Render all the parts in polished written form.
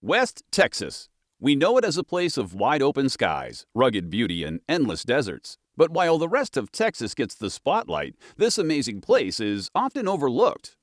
West Texas. We know it as a place of wide open skies, rugged beauty, and endless deserts. But while the rest of Texas gets the spotlight, this amazing place is often overlooked.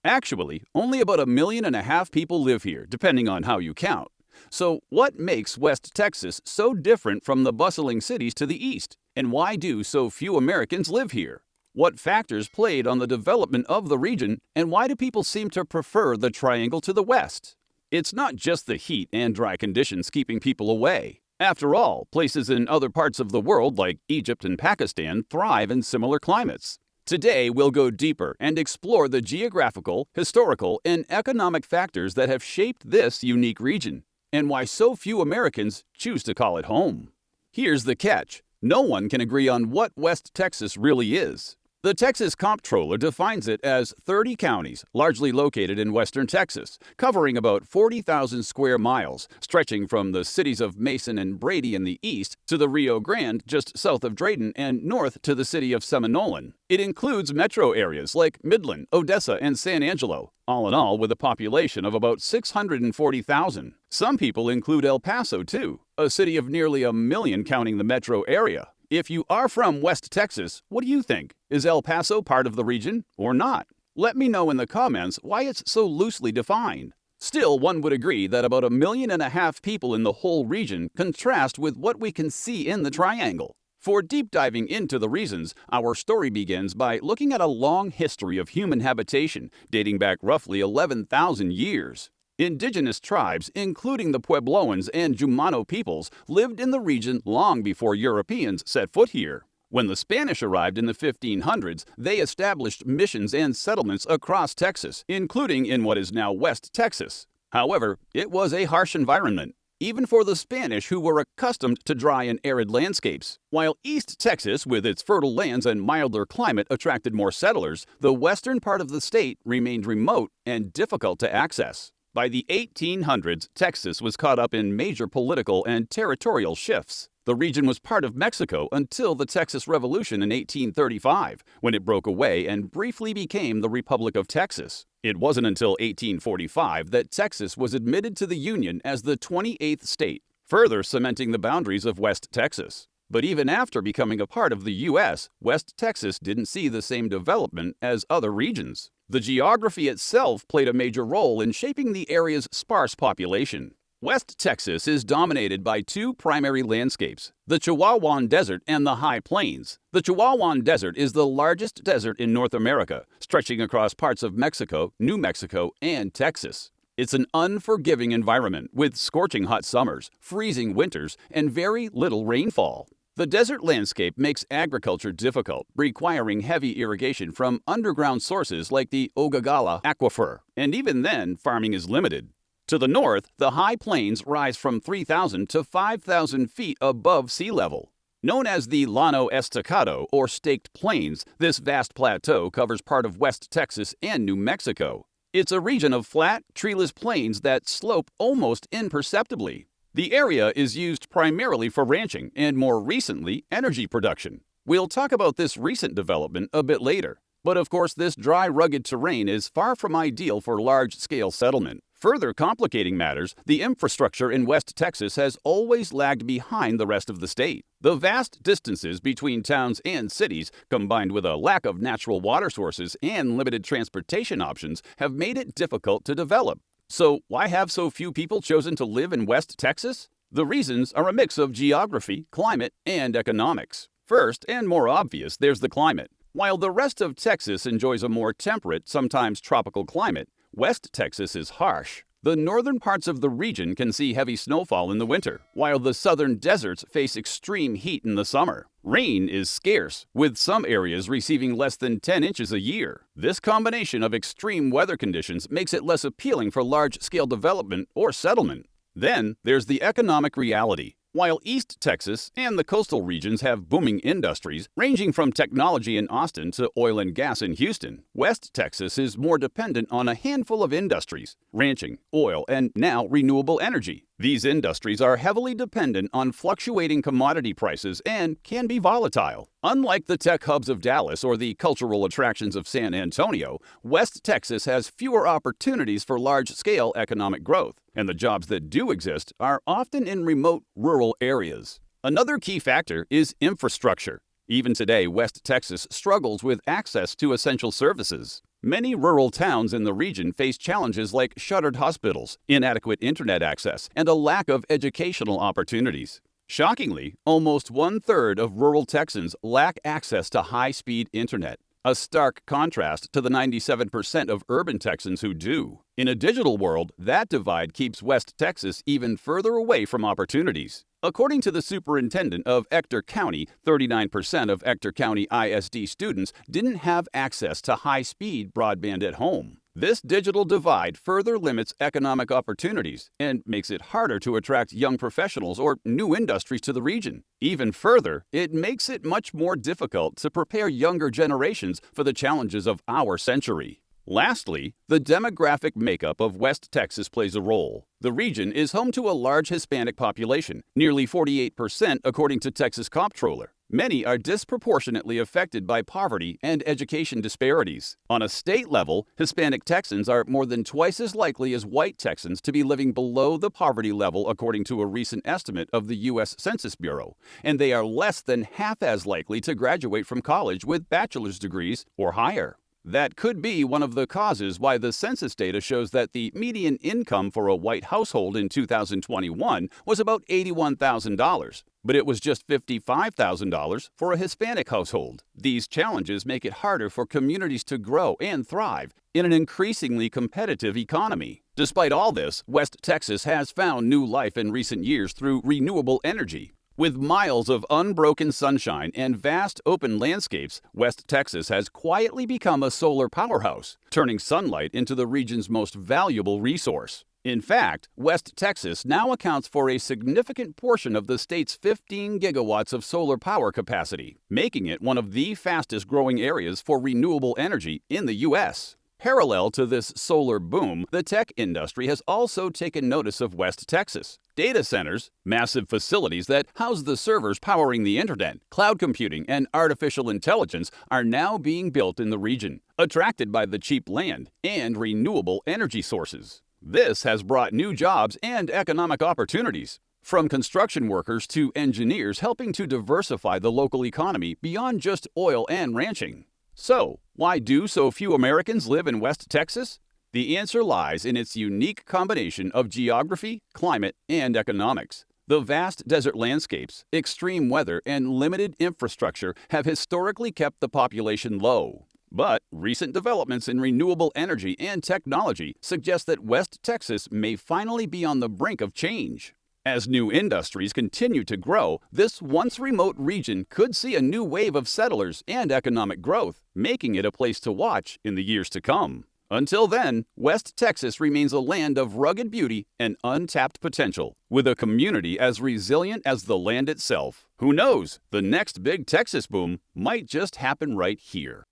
Actually, only about 1.5 million people live here, depending on how you count. So, what makes West Texas so different from the bustling cities to the east? And why do so few Americans live here? What factors played on the development of the region, and why do people seem to prefer the triangle to the west? It's not just the heat and dry conditions keeping people away. After all, places in other parts of the world like Egypt and Pakistan thrive in similar climates. Today, we'll go deeper and explore the geographical, historical, and economic factors that have shaped this unique region, and why so few Americans choose to call it home. Here's the catch. No one can agree on what West Texas really is. The Texas Comptroller defines it as 30 counties, largely located in western Texas, covering about 40,000 square miles, stretching from the cities of Mason and Brady in the east to the Rio Grande just south of Drayton and north to the city of Seminolan. It includes metro areas like Midland, Odessa, and San Angelo, all in all with a population of about 640,000. Some people include El Paso, too, a city of nearly 1 million counting the metro area. If you are from West Texas, what do you think? Is El Paso part of the region or not? Let me know in the comments why it's so loosely defined. Still, one would agree that about 1.5 million people in the whole region contrast with what we can see in the triangle. For deep diving into the reasons, our story begins by looking at a long history of human habitation dating back roughly 11,000 years. Indigenous tribes, including the Puebloans and Jumano peoples, lived in the region long before Europeans set foot here. When the Spanish arrived in the 1500s, they established missions and settlements across Texas, including in what is now West Texas. However, it was a harsh environment, even for the Spanish who were accustomed to dry and arid landscapes. While East Texas, with its fertile lands and milder climate, attracted more settlers, the western part of the state remained remote and difficult to access. By the 1800s, Texas was caught up in major political and territorial shifts. The region was part of Mexico until the Texas Revolution in 1835, when it broke away and briefly became the Republic of Texas. It wasn't until 1845 that Texas was admitted to the Union as the 28th state, further cementing the boundaries of West Texas. But even after becoming a part of the U.S., West Texas didn't see the same development as other regions. The geography itself played a major role in shaping the area's sparse population. West Texas is dominated by two primary landscapes, the Chihuahuan Desert and the High Plains. The Chihuahuan Desert is the largest desert in North America, stretching across parts of Mexico, New Mexico, and Texas. It's an unforgiving environment with scorching hot summers, freezing winters, and very little rainfall. The desert landscape makes agriculture difficult, requiring heavy irrigation from underground sources like the Ogallala Aquifer, and even then, farming is limited. To the north, the high plains rise from 3,000 to 5,000 feet above sea level. Known as the Llano Estacado, or Staked Plains, this vast plateau covers part of West Texas and New Mexico. It's a region of flat, treeless plains that slope almost imperceptibly. The area is used primarily for ranching and, more recently, energy production. We'll talk about this recent development a bit later. But of course, this dry, rugged terrain is far from ideal for large-scale settlement. Further complicating matters, the infrastructure in West Texas has always lagged behind the rest of the state. The vast distances between towns and cities, combined with a lack of natural water sources and limited transportation options, have made it difficult to develop. So, why have so few people chosen to live in West Texas? The reasons are a mix of geography, climate, and economics. First, and more obvious, there's the climate. While the rest of Texas enjoys a more temperate, sometimes tropical climate, West Texas is harsh. The northern parts of the region can see heavy snowfall in the winter, while the southern deserts face extreme heat in the summer. Rain is scarce, with some areas receiving less than 10 inches a year. This combination of extreme weather conditions makes it less appealing for large-scale development or settlement. Then, there's the economic reality. While East Texas and the coastal regions have booming industries, ranging from technology in Austin to oil and gas in Houston, West Texas is more dependent on a handful of industries: ranching, oil, and now renewable energy. These industries are heavily dependent on fluctuating commodity prices and can be volatile. Unlike the tech hubs of Dallas or the cultural attractions of San Antonio, West Texas has fewer opportunities for large-scale economic growth, and the jobs that do exist are often in remote, rural areas. Another key factor is infrastructure. Even today, West Texas struggles with access to essential services. Many rural towns in the region face challenges like shuttered hospitals, inadequate internet access, and a lack of educational opportunities. Shockingly, almost one-third of rural Texans lack access to high-speed internet, a stark contrast to the 97% of urban Texans who do. In a digital world, that divide keeps West Texas even further away from opportunities. According to the superintendent of Ector County, 39% of Ector County ISD students didn't have access to high-speed broadband at home. This digital divide further limits economic opportunities and makes it harder to attract young professionals or new industries to the region. Even further, it makes it much more difficult to prepare younger generations for the challenges of our century. Lastly, the demographic makeup of West Texas plays a role. The region is home to a large Hispanic population, nearly 48% according to Texas Comptroller. Many are disproportionately affected by poverty and education disparities. On a state level, Hispanic Texans are more than twice as likely as white Texans to be living below the poverty level according to a recent estimate of the U.S. Census Bureau, and they are less than half as likely to graduate from college with bachelor's degrees or higher. That could be one of the causes why the census data shows that the median income for a white household in 2021 was about $81,000, but it was just $55,000 for a Hispanic household. These challenges make it harder for communities to grow and thrive in an increasingly competitive economy. Despite all this, West Texas has found new life in recent years through renewable energy. With miles of unbroken sunshine and vast open landscapes, West Texas has quietly become a solar powerhouse, turning sunlight into the region's most valuable resource. In fact, West Texas now accounts for a significant portion of the state's 15 gigawatts of solar power capacity, making it one of the fastest growing areas for renewable energy in the U.S. Parallel to this solar boom, the tech industry has also taken notice of West Texas. Data centers, massive facilities that house the servers powering the internet, cloud computing, and artificial intelligence are now being built in the region, attracted by the cheap land and renewable energy sources. This has brought new jobs and economic opportunities, from construction workers to engineers helping to diversify the local economy beyond just oil and ranching. So, why do so few Americans live in West Texas? The answer lies in its unique combination of geography, climate, and economics. The vast desert landscapes, extreme weather, and limited infrastructure have historically kept the population low. But recent developments in renewable energy and technology suggest that West Texas may finally be on the brink of change. As new industries continue to grow, this once remote region could see a new wave of settlers and economic growth, making it a place to watch in the years to come. Until then, West Texas remains a land of rugged beauty and untapped potential, with a community as resilient as the land itself. Who knows? The next big Texas boom might just happen right here.